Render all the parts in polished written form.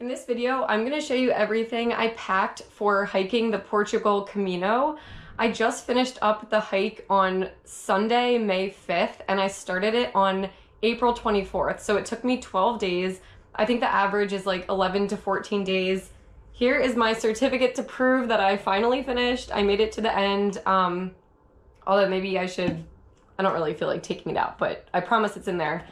In this video, I'm going to show you everything I packed for hiking the Portugal Camino. I just finished up the hike on Sunday, May 5th, and I started it on April 24th. So it took me 12 days. I think the average is like 11 to 14 days. Here is my certificate to prove that I finally finished. I made it to the end. Although maybe I don't really feel like taking it out, but I promise it's in there.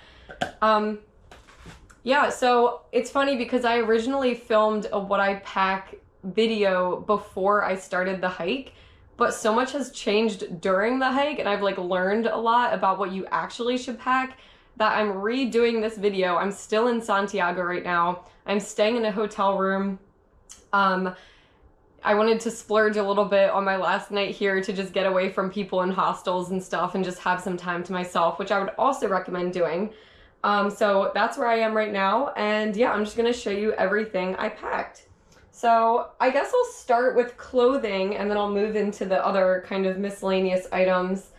Yeah, so it's funny because I originally filmed a what I pack video before I started the hike, but so much has changed during the hike and I've like learned a lot about what you actually should pack that I'm redoing this video. I'm still in Santiago right now. I'm staying in a hotel room. I wanted to splurge a little bit on my last night here to just get away from people in hostels and stuff and just have some time to myself, which I would also recommend doing. So that's where I am right now, and yeah, I'm just gonna show you everything I packed. So I guess I'll start with clothing and then I'll move into the other kind of miscellaneous items.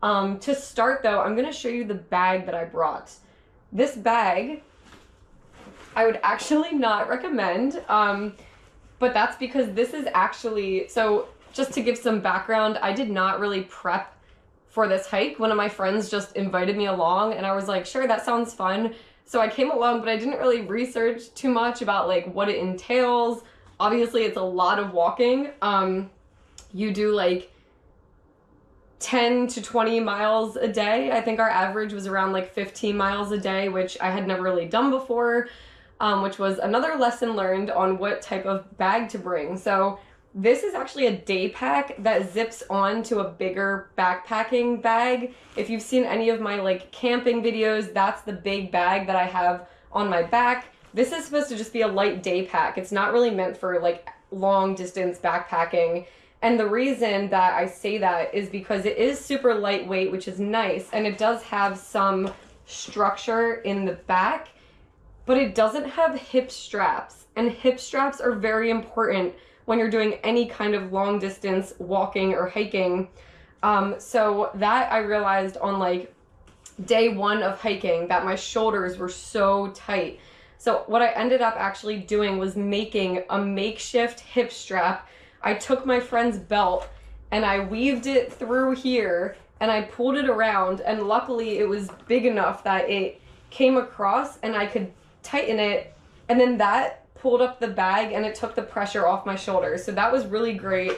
To start though, I'm gonna show you the bag that I brought. This bag, I would actually not recommend, but that's because this is actually, so just to give some background, I did not really prep for this hike. One of my friends just invited me along and I was like, sure, that sounds fun. So I came along, but I didn't really research too much about like what it entails. Obviously it's a lot of walking. You do like 10 to 20 miles a day. I think our average was around like 15 miles a day, which I had never really done before, which was another lesson learned on what type of bag to bring. So this is actually a day pack that zips on to a bigger backpacking bag. If you've seen any of my like camping videos, that's the big bag that I have on my back. This is supposed to just be a light day pack. It's not really meant for like long distance backpacking. And the reason that I say that is because it is super lightweight, which is nice. And it does have some structure in the back, but it doesn't have hip straps. And hip straps are very important when you're doing any kind of long distance walking or hiking. So that I realized on like day one of hiking that my shoulders were so tight. So what I ended up actually doing was making a makeshift hip strap. I took my friend's belt and I weaved it through here and I pulled it around, and luckily it was big enough that it came across and I could tighten it, and then that pulled up the bag and it took the pressure off my shoulders. So that was really great.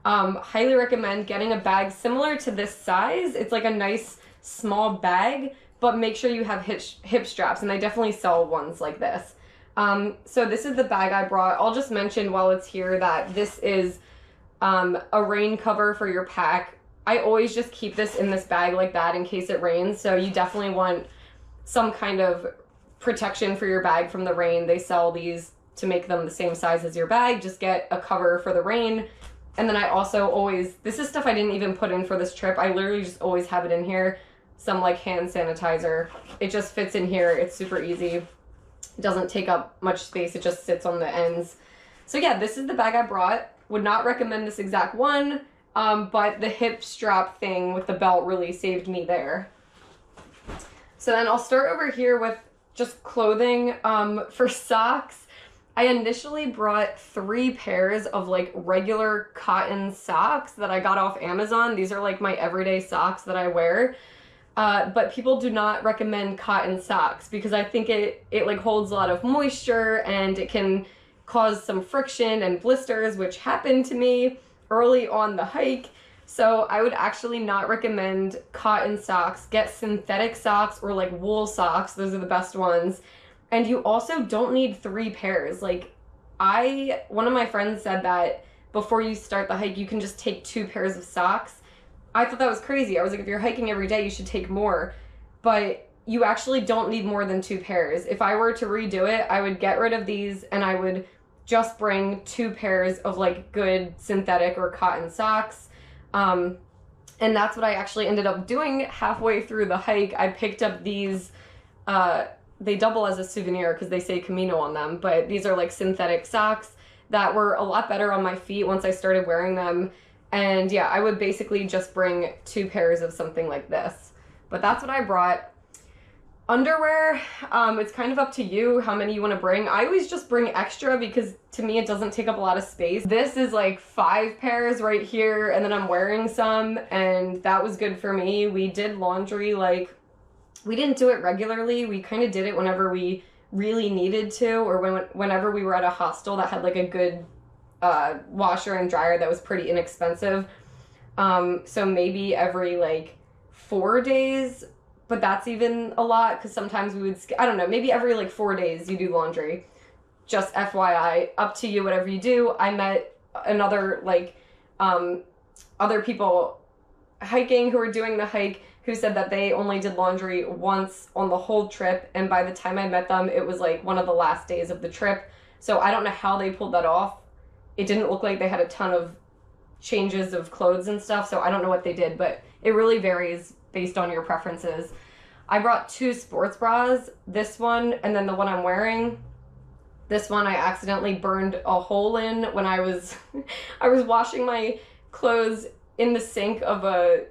Highly recommend getting a bag similar to this size. It's like a nice small bag, but make sure you have hip straps, and they definitely sell ones like this. So this is the bag I brought. I'll just mention while it's here that this is a rain cover for your pack. I always just keep this in this bag like that in case it rains. So you definitely want some kind of protection for your bag from the rain. They sell these to make them the same size as your bag. Just get a cover for the rain. And then I also always, this is stuff I didn't even put in for this trip. I literally just always have it in here. Some like hand sanitizer. It just fits in here. It's super easy. It doesn't take up much space. It just sits on the ends. So yeah, this is the bag I brought. Would not recommend this exact one, but the hip strap thing with the belt really saved me there. So then I'll start over here with just clothing. For socks, I initially brought 3 pairs of like regular cotton socks that I got off Amazon. These are like my everyday socks that I wear. But people do not recommend cotton socks because I think it like holds a lot of moisture and it can cause some friction and blisters, which happened to me early on the hike. So I would actually not recommend cotton socks. Get synthetic socks or like wool socks. Those are the best ones. And you also don't need 3 pairs. Like one of my friends said that before you start the hike, you can just take 2 pairs of socks. I thought that was crazy. I was like, if you're hiking every day, you should take more. But you actually don't need more than 2 pairs. If I were to redo it, I would get rid of these and I would just bring 2 pairs of like good synthetic or cotton socks. And that's what I actually ended up doing halfway through the hike. I picked up these, they double as a souvenir because they say Camino on them, but these are like synthetic socks that were a lot better on my feet once I started wearing them. And yeah, I would basically just bring 2 pairs of something like this. But that's what I brought. Underwear, it's kind of up to you how many you want to bring. I always just bring extra because to me it doesn't take up a lot of space. This is like 5 pairs right here, and then I'm wearing some, and that was good for me. We did laundry, like, we didn't do it regularly. We kind of did it whenever we really needed to, or whenever we were at a hostel that had like a good washer and dryer that was pretty inexpensive. So maybe every like 4 days, but that's even a lot because sometimes we would, I don't know, maybe every like 4 days you do laundry. Just FYI, up to you, whatever you do. I met another like other people hiking who were doing the hike who said that they only did laundry once on the whole trip, and by the time I met them, it was like one of the last days of the trip. So I don't know how they pulled that off. It didn't look like they had a ton of changes of clothes and stuff, so I don't know what they did, but it really varies based on your preferences. I brought 2 sports bras, this one and then the one I'm wearing. This one I accidentally burned a hole in when I was I was washing my clothes in the sink of a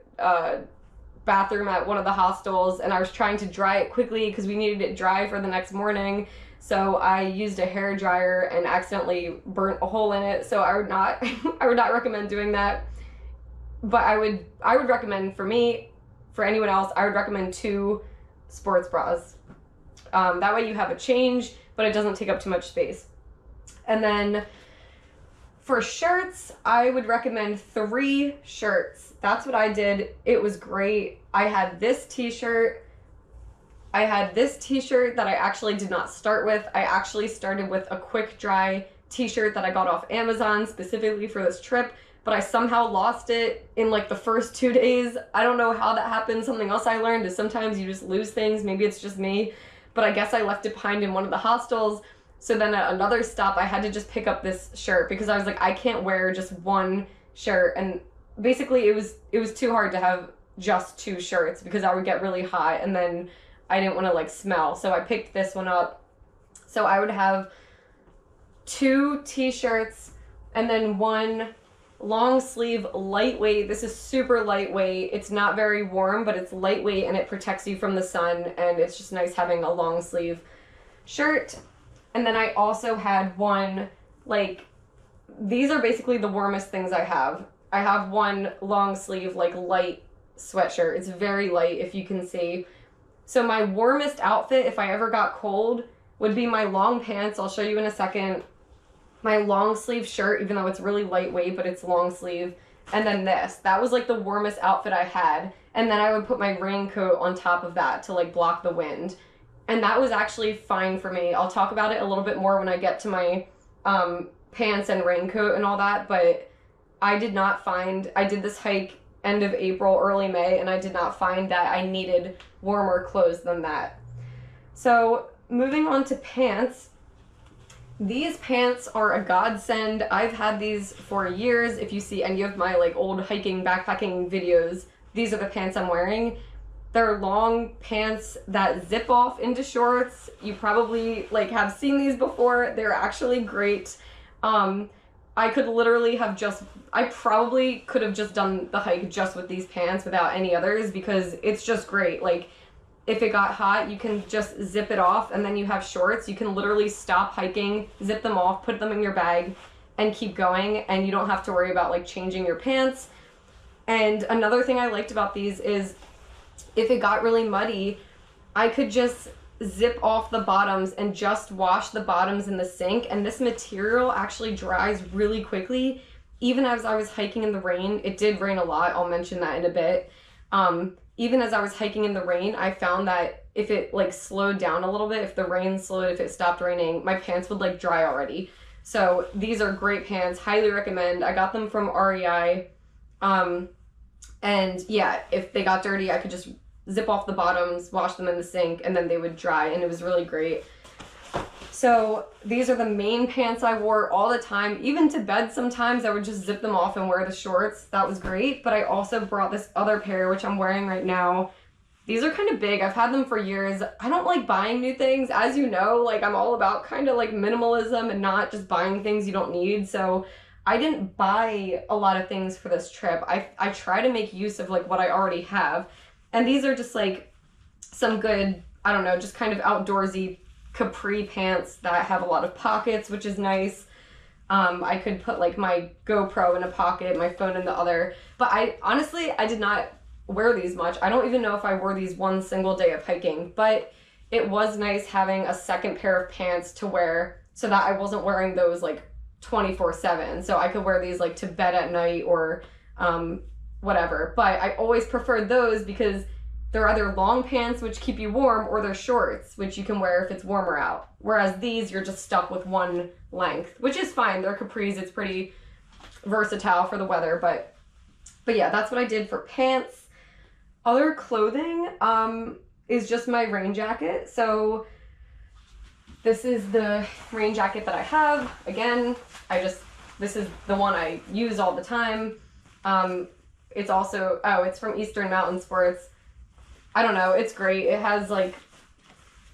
bathroom at one of the hostels, and I was trying to dry it quickly because we needed it dry for the next morning. So I used a hair dryer and accidentally burnt a hole in it. So I would not I would not recommend doing that. But I would recommend, for me, for anyone else, I would recommend 2 sports bras. That way you have a change, but it doesn't take up too much space. And then for shirts, I would recommend 3 shirts. That's what I did. It was great. I had this t-shirt. I had this t-shirt that I actually did not start with. I actually started with a quick dry t-shirt that I got off Amazon specifically for this trip, but I somehow lost it in like the first 2 days. I don't know how that happened. Something else I learned is sometimes you just lose things. Maybe it's just me, but I guess I left it behind in one of the hostels. So then at another stop, I had to just pick up this shirt because I was like, I can't wear just one shirt. And basically it was too hard to have just 2 shirts because I would get really hot and then I didn't want to like smell. So I picked this one up. So I would have 2 t-shirts and then 1 long sleeve lightweight. This is super lightweight. It's not very warm, but it's lightweight and it protects you from the sun, and it's just nice having a long sleeve shirt. And then I also had 1, like, these are basically the warmest things I have. I have 1 long sleeve, like, light sweatshirt. It's very light, if you can see. So my warmest outfit, if I ever got cold, would be my long pants. I'll show you in a second. My long sleeve shirt, even though it's really lightweight, but it's long sleeve. And then this. That was, like, the warmest outfit I had. And then I would put my raincoat on top of that to, like, block the wind. And that was actually fine for me. I'll talk about it a little bit more when I get to my pants and raincoat and all that, but I did this hike end of April, early May, and I did not find that I needed warmer clothes than that. So moving on to pants. These pants are a godsend. I've had these for years. If you see any of my like old hiking, backpacking videos, these are the pants I'm wearing. They're long pants that zip off into shorts. You probably like have seen these before. They're actually great. I probably could have just done the hike just with these pants without any others because it's just great. Like if it got hot, you can just zip it off and then you have shorts. You can literally stop hiking, zip them off, put them in your bag and keep going, and you don't have to worry about like changing your pants. And another thing I liked about these is if it got really muddy, I could just zip off the bottoms and just wash the bottoms in the sink, and this material actually dries really quickly. Even as I was hiking in the rain, it did rain a lot, I'll mention that in a bit. Even as I was hiking in the rain, I found that if it like slowed down a little bit, if the rain slowed, if it stopped raining, my pants would like dry already. So these are great pants, highly recommend. I got them from REI. And yeah, if they got dirty, I could just zip off the bottoms, wash them in the sink, and then they would dry, and it was really great. So these are the main pants I wore all the time. Even to bed sometimes I would just zip them off and wear the shorts. That was great. But I also brought this other pair, which I'm wearing right now. These are kind of big. I've had them for years. I don't like buying new things. As you know, like I'm all about kind of like minimalism and not just buying things you don't need. So I didn't buy a lot of things for this trip. I try to make use of like what I already have. And these are just like some good, I don't know, just kind of outdoorsy capri pants that have a lot of pockets, which is nice. I could put like my GoPro in a pocket, my phone in the other, but honestly, I did not wear these much. I don't even know if I wore these one single day of hiking, but it was nice having a second pair of pants to wear so that I wasn't wearing those like 24/7. So I could wear these like to bed at night or whatever. But I always prefer those because they're either long pants, which keep you warm, or they're shorts, which you can wear if it's warmer out. Whereas these, you're just stuck with one length, which is fine. They're capris. It's pretty versatile for the weather. But yeah, that's what I did for pants. Other clothing is just my rain jacket. So this is the rain jacket that I have. Again, this is the one I use all the time. It's also, it's from Eastern Mountain Sports. I don't know, it's great. It has like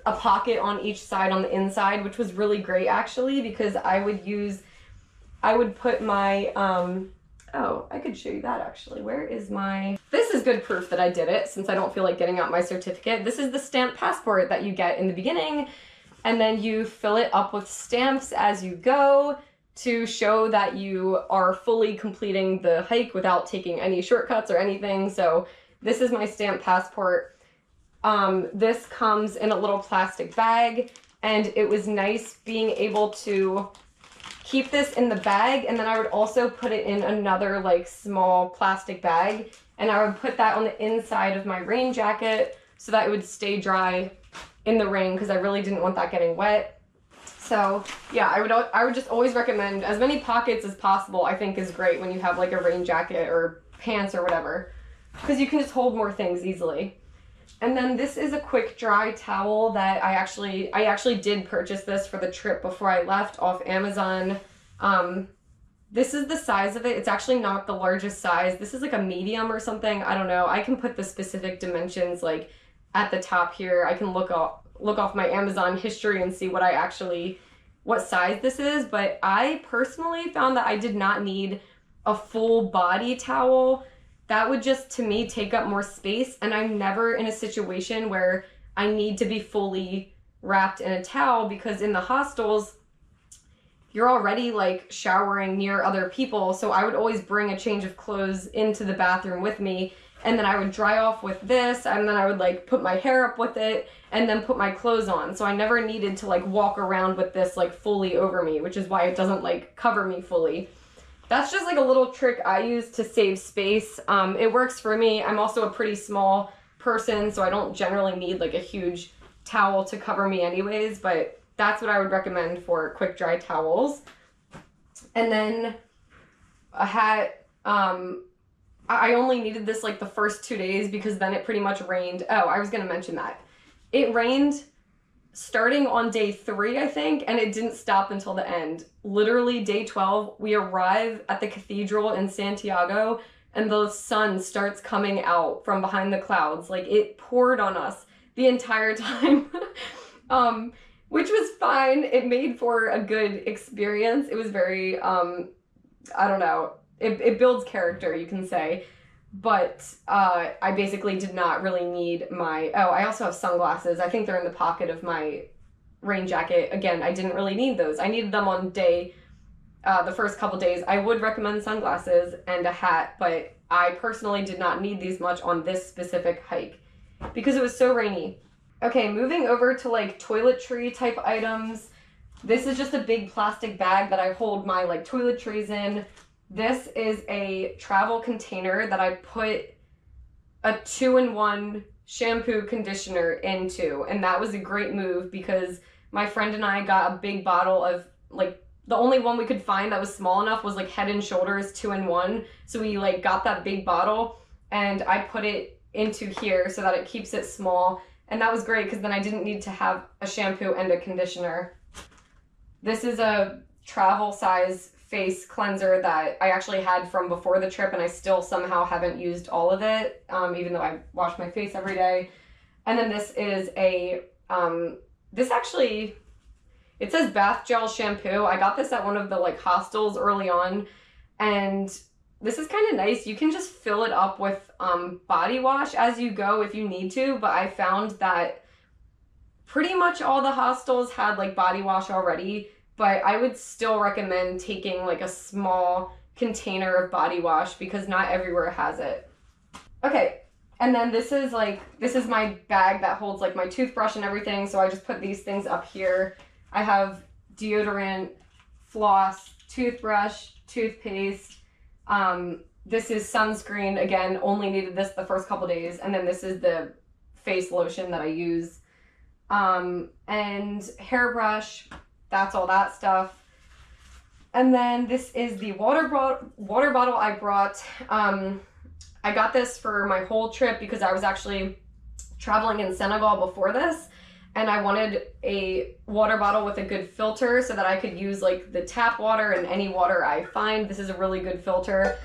a pocket on each side on the inside, which was really great actually, because I would put my, I could show you that actually. This is good proof that I did it since I don't feel like getting out my certificate. This is the stamped passport that you get in the beginning, and then you fill it up with stamps as you go to show that you are fully completing the hike without taking any shortcuts or anything. So this is my stamped passport. This comes in a little plastic bag, and it was nice being able to keep this in the bag, and then I would also put it in another like small plastic bag, and I would put that on the inside of my rain jacket so that it would stay dry in the rain because I really didn't want that getting wet. So yeah, I would just always recommend as many pockets as possible. I think is great when you have like a rain jacket or pants or whatever, because you can just hold more things easily. And then this is a quick dry towel that I actually did purchase this for the trip before I left off Amazon. This is the size of it. It's actually not the largest size. This is like a medium or something. I don't know. I can put the specific dimensions like at the top here. I can look off my Amazon history and see what size this is. But I personally found that I did not need a full body towel. That would just, to me, take up more space, and I'm never in a situation where I need to be fully wrapped in a towel, because in the hostels, you're already like showering near other people, so I would always bring a change of clothes into the bathroom with me, and then I would dry off with this, and then I would like put my hair up with it, and then put my clothes on, so I never needed to like walk around with this like fully over me, which is why it doesn't like cover me fully. That's just like a little trick I use to save space. It works for me. I'm also a pretty small person, so I don't generally need like a huge towel to cover me anyways, but that's what I would recommend for quick dry towels. And then a hat. I only needed this like the first 2 days because then it pretty much rained. Oh, I was gonna mention that. It rained starting on day 3, I think, and it didn't stop until the end. Literally day 12, we arrive at the cathedral in Santiago, and the sun starts coming out from behind the clouds. Like, it poured on us the entire time, which was fine. It made for a good experience. It was very, I don't know, it builds character, you can say. But I basically did not really need my... Oh, I also have sunglasses. I think they're in the pocket of my rain jacket. Again, I didn't really need those. I needed them on the first couple days. I would recommend sunglasses and a hat, but I personally did not need these much on this specific hike because it was so rainy. Okay, moving over to like toiletry type items. This is just a big plastic bag that I hold my like toiletries in. This is a travel container that I put a 2-in-1 shampoo conditioner into, and that was a great move because my friend and I got a big bottle of like, the only one we could find that was small enough was like Head and Shoulders 2-in-1, so we like got that big bottle and I put it into here so that it keeps it small, and that was great because then I didn't need to have a shampoo and a conditioner. This is a travel size face cleanser that I actually had from before the trip, and I still somehow haven't used all of it, even though I wash my face every day. And then this is this actually, it says bath gel shampoo. I got this at one of the like hostels early on, and this is kind of nice. You can just fill it up with body wash as you go if you need to, but I found that pretty much all the hostels had like body wash already, but I would still recommend taking like a small container of body wash because not everywhere has it. Okay, and then this is my bag that holds like my toothbrush and everything, so I just put these things up here. I have deodorant, floss, toothbrush, toothpaste. This is sunscreen. Again, only needed this the first couple days, and then this is the face lotion that I use. And hairbrush, that's all that stuff. And then this is the water bottle I brought. I got this for my whole trip because I was actually traveling in Senegal before this, and I wanted a water bottle with a good filter so that I could use like the tap water and any water I find. This is a really good filter.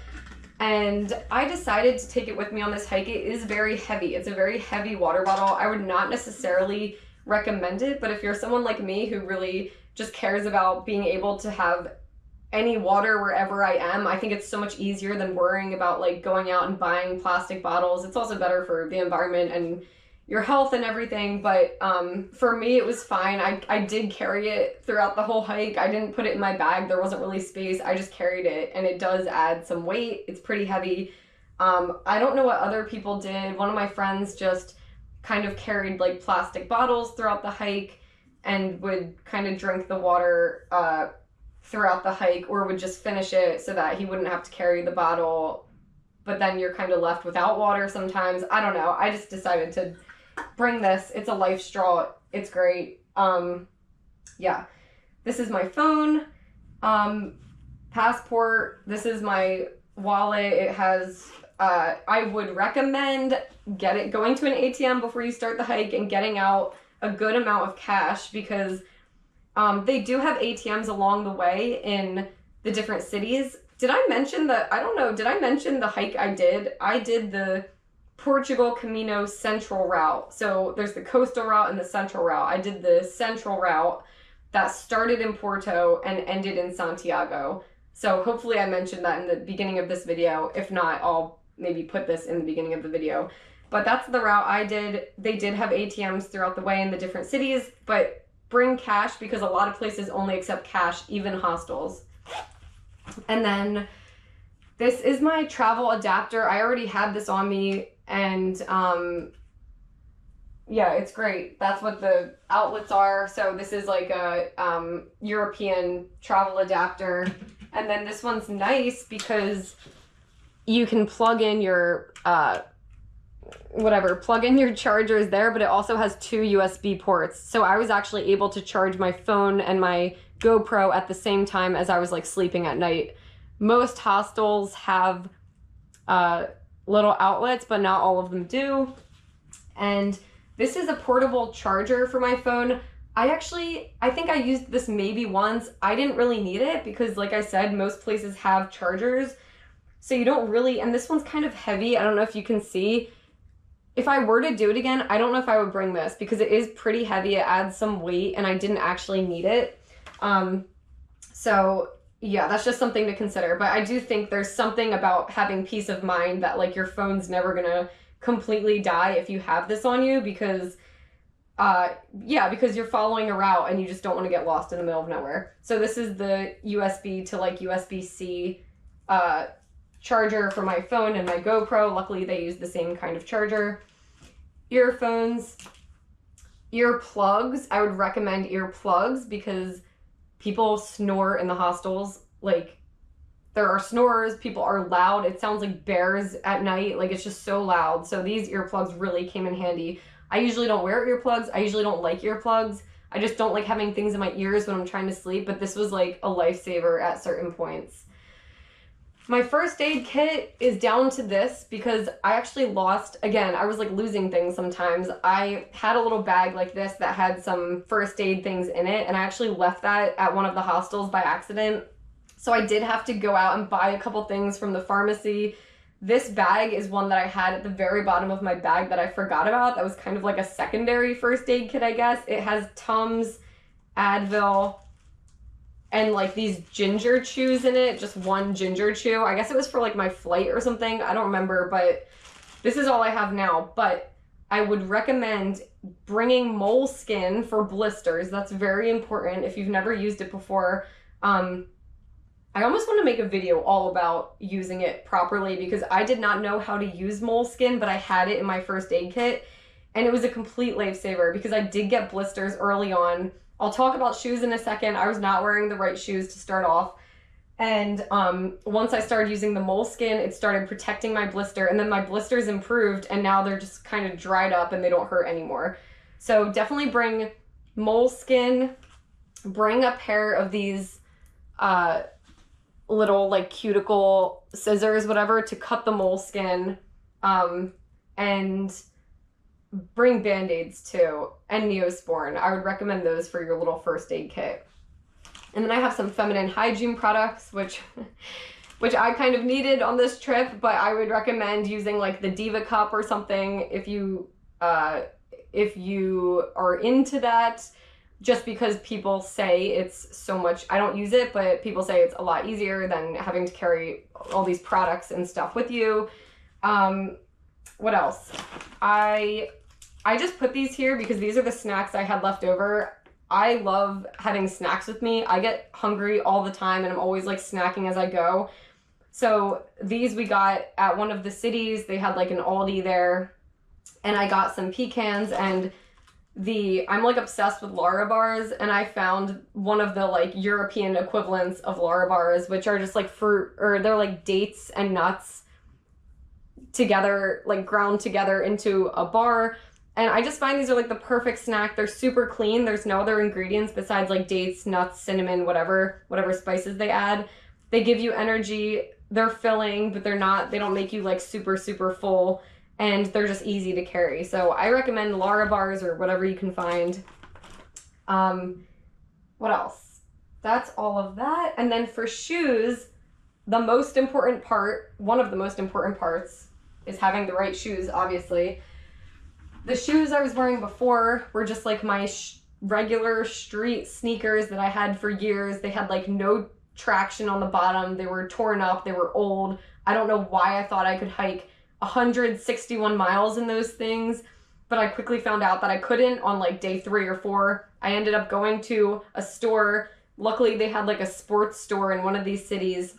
And I decided to take it with me on this hike. It is very heavy. It's a very heavy water bottle. I would not necessarily recommend it, but if you're someone like me who really just cares about being able to have any water wherever I am, I think it's so much easier than worrying about like going out and buying plastic bottles. It's also better for the environment and your health and everything, but for me it was fine. I did carry it throughout the whole hike. I didn't put it in my bag. There wasn't really space. I just carried it, and it does add some weight. It's pretty heavy. I don't know what other people did. One of my friends just kind of carried like plastic bottles throughout the hike and would kind of drink the water throughout the hike, or would just finish it so that he wouldn't have to carry the bottle, but then you're kind of left without water sometimes. I don't know. I just decided to bring this. It's a life straw. It's great. Yeah. This is my phone, passport. This is my wallet. It has, I would recommend going to an ATM before you start the hike and getting out a good amount of cash, because they do have ATMs along the way in the different cities. Did I mention did I mention the hike I did? I did the Portugal Camino central route. So there's the coastal route and the central route. I did the central route that started in Porto and ended in Santiago. So hopefully I mentioned that in the beginning of this video. If not, I'll maybe put this in the beginning of the video. But that's the route I did. They did have ATMs throughout the way in the different cities, but bring cash because a lot of places only accept cash, even hostels. And then this is my travel adapter. I already had this on me, and yeah, it's great. That's what the outlets are. So this is like a European travel adapter. And then this one's nice because you can plug in your plug in your chargers there, but it also has 2 USB ports. So I was actually able to charge my phone and my GoPro at the same time as I was like sleeping at night. Most hostels have little outlets, but not all of them do. And this is a portable charger for my phone. I think I used this maybe once. I didn't really need it because, like I said, most places have chargers. So you don't really, and this one's kind of heavy. I don't know if you can see. If I were to do it again, I don't know if I would bring this because it is pretty heavy. It adds some weight and I didn't actually need it. So yeah, that's just something to consider. But I do think there's something about having peace of mind that like your phone's never gonna completely die if you have this on you, because because you're following a route and you just don't want to get lost in the middle of nowhere. So this is the USB to like USB-C charger for my phone and my GoPro. Luckily they use the same kind of charger. Earphones, earplugs. I would recommend earplugs because people snore in the hostels. Like, there are snorers, people are loud. It sounds like bears at night. Like, it's just so loud. So these earplugs really came in handy. I usually don't wear earplugs. I usually don't like earplugs. I just don't like having things in my ears when I'm trying to sleep, but this was like a lifesaver at certain points. My first aid kit is down to this because I actually lost, again, I was like losing things sometimes. I had a little bag like this that had some first aid things in it, and I actually left that at one of the hostels by accident. So I did have to go out and buy a couple things from the pharmacy. This bag is one that I had at the very bottom of my bag that I forgot about. That was kind of like a secondary first aid kit, I guess. It has Tums, Advil, and like these ginger chews in it, just one ginger chew. I guess it was for like my flight or something. I don't remember, but this is all I have now. But I would recommend bringing moleskin for blisters. That's very important if you've never used it before. I almost want to make a video all about using it properly because I did not know how to use moleskin, but I had it in my first aid kit, and it was a complete lifesaver because I did get blisters early on. I'll talk about shoes in a second. I was not wearing the right shoes to start off. And once I started using the moleskin, it started protecting my blister, and then my blisters improved, and now they're just kind of dried up and they don't hurt anymore. So definitely bring moleskin, bring a pair of these little like cuticle scissors, whatever, to cut the moleskin, and bring Band-Aids too, and Neosporin. I would recommend those for your little first aid kit. And then I have some feminine hygiene products, which I kind of needed on this trip, but I would recommend using like the Diva cup or something if you are into that, just because people say it's so much. I don't use it, but people say it's a lot easier than having to carry all these products and stuff with you. What else? I just put these here because these are the snacks I had left over. I love having snacks with me. I get hungry all the time and I'm always like snacking as I go. So these we got at one of the cities. They had like an Aldi there, and I got some pecans, and I'm like obsessed with Lara bars, and I found one of the like European equivalents of Lara bars, which are just like fruit, or they're like dates and nuts together, like ground together into a bar. And I just find these are like the perfect snack. They're super clean. There's no other ingredients besides like dates, nuts, cinnamon, whatever spices they add. They give you energy. They're filling, but they don't make you like super, super full. And they're just easy to carry. So I recommend Lara bars or whatever you can find. What else? That's all of that. And then for shoes, one of the most important parts is having the right shoes, obviously. The shoes I was wearing before were just like my regular street sneakers that I had for years. They had like no traction on the bottom. They were torn up. They were old. I don't know why I thought I could hike 161 miles in those things, but I quickly found out that I couldn't on like day 3 or 4. I ended up going to a store. Luckily, they had like a sports store in one of these cities,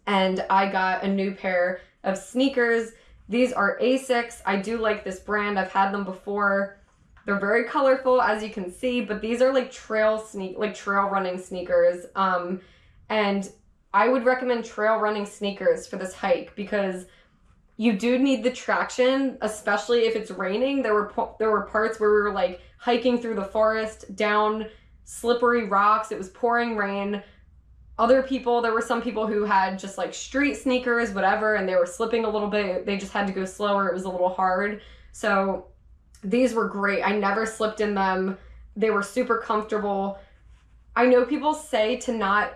and I got a new pair of sneakers. These are Asics. I do like this brand. I've had them before. They're very colorful, as you can see, but these are like trail running sneakers. And I would recommend trail running sneakers for this hike because you do need the traction, especially if it's raining. There were parts where we were like hiking through the forest, down slippery rocks. It was pouring rain. There were some people who had just like street sneakers, whatever, and they were slipping a little bit. They just had to go slower. It was a little hard. So these were great. I never slipped in them. They were super comfortable. I know people say to not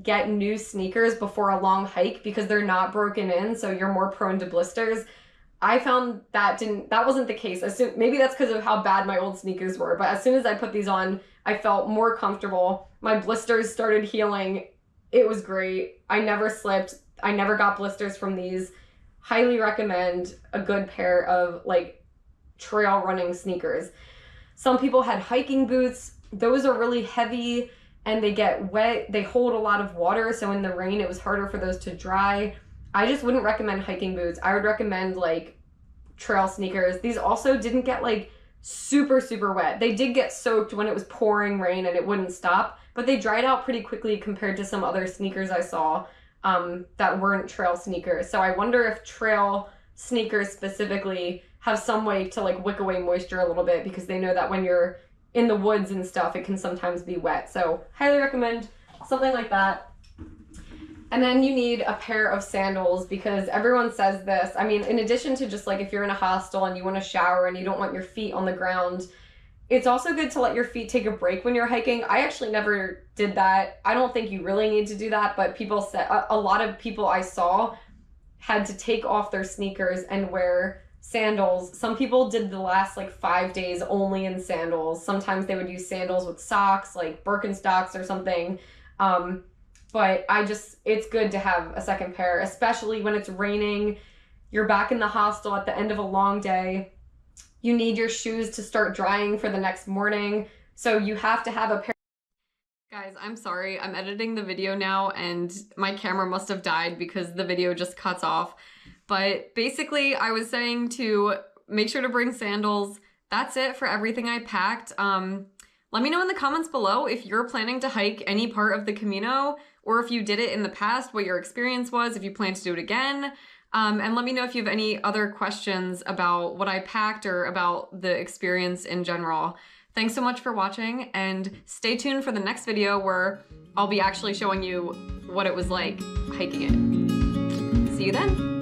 get new sneakers before a long hike because they're not broken in, so you're more prone to blisters. I found that wasn't the case. Maybe that's because of how bad my old sneakers were, but as soon as I put these on, I felt more comfortable. My blisters started healing. It was great. I never slipped. I never got blisters from these. Highly recommend a good pair of like trail running sneakers. Some people had hiking boots. Those are really heavy and they get wet. They hold a lot of water, so in the rain it was harder for those to dry. I just wouldn't recommend hiking boots. I would recommend like trail sneakers. These also didn't get like super, super wet. They did get soaked when it was pouring rain and it wouldn't stop, but they dried out pretty quickly compared to some other sneakers I saw that weren't trail sneakers. So I wonder if trail sneakers specifically have some way to like wick away moisture a little bit because they know that when you're in the woods and stuff, it can sometimes be wet. So highly recommend something like that. And then you need a pair of sandals because everyone says this. I mean, in addition to just like if you're in a hostel and you want to shower and you don't want your feet on the ground, it's also good to let your feet take a break when you're hiking. I actually never did that. I don't think you really need to do that, but people said, a lot of people I saw had to take off their sneakers and wear sandals. Some people did the last like 5 days only in sandals. Sometimes they would use sandals with socks, like Birkenstocks or something. But it's good to have a second pair, especially when it's raining. You're back in the hostel at the end of a long day. You need your shoes to start drying for the next morning. So you have to have a pair. Guys, I'm sorry. I'm editing the video now and my camera must have died because the video just cuts off. But basically, I was saying to make sure to bring sandals. That's it for everything I packed. Let me know in the comments below if you're planning to hike any part of the Camino, or if you did it in the past, what your experience was, if you plan to do it again. And let me know if you have any other questions about what I packed or about the experience in general. Thanks so much for watching, and stay tuned for the next video where I'll be actually showing you what it was like hiking it. See you then.